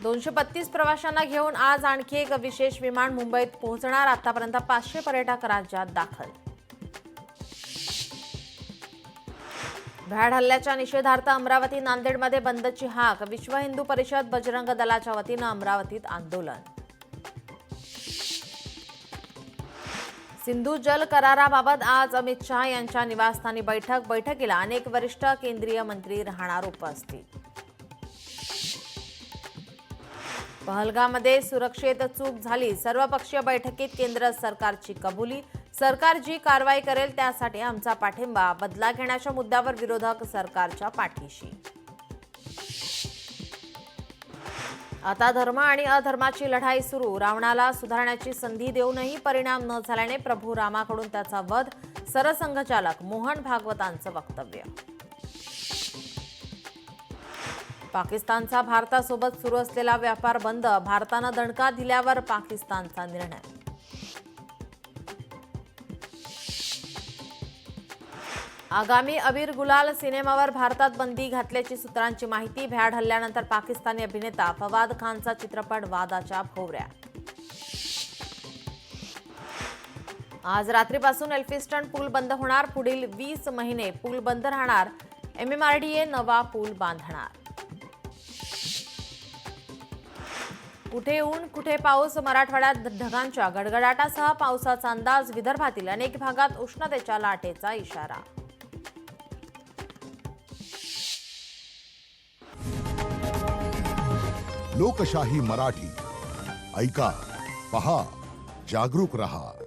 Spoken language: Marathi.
232 प्रवाशांना घेऊन आज आणखी एक विशेष विमान मुंबईत पोहोचणार। आतापर्यंत 500 पर्यटक राज्यात दाखल। भ्याड हल्ल्याच्या निषेधार्थ अमरावती नांदेडमध्ये बंदची हाक। विश्व हिंदू परिषद बजरंग दलाच्या वतीनं अमरावतीत आंदोलन। सिंधू जल कराराबाबत आज अमित शहा यांच्या निवासस्थानी बैठकीला अनेक वरिष्ठ केंद्रीय मंत्री राहणार उपस्थित। पहलगाममध्ये सुरक्षेत चूक झाली, सर्वपक्षीय बैठकीत केंद्र सरकारची कबुली। सरकार जी कारवाई करेल त्यासाठी आमचा पाठिंबा। बदला घेण्याच्या मुद्द्यावर विरोधक सरकारच्या पाठीशी। आता धर्म आणि अधर्माची लढाई सुरू। रावणाला सुधारण्याची संधी देऊनही परिणाम न झाल्याने प्रभू रामाकडून त्याचा वध। सरसंघचालक मोहन भागवतांचं वक्तव्य। पाकिस्तानचा भारतासोबत सुरू असलेला व्यापार बंद। भारतानं दणका दिल्यावर पाकिस्तानचा निर्णय। आगामी अबीर गुलाल सिनेमावर भारतात बंदी घातल्याची सूत्रांची माहिती। भ्याड हल्ल्यानंतर पाकिस्तानी अभिनेता फवाद खानचा चित्रपट वादाच्या भोवऱ्यात। आज रात्रीपासून एल्फिस्टन पूल बंद होणार। पुढील 20 महिने पूल बंद राहणार। MMRDA नवा पूल बांधणार। कुठे ऊन कुठे पाऊस। मराठवाड्यात ढगांच्या गडगडाटासह पावसाचा अंदाज। विदर्भातील अनेक भागात उष्णतेच्या लाटेचा इशारा। लोकशाही मराठी ऐका, पहा, जागरूक रहा।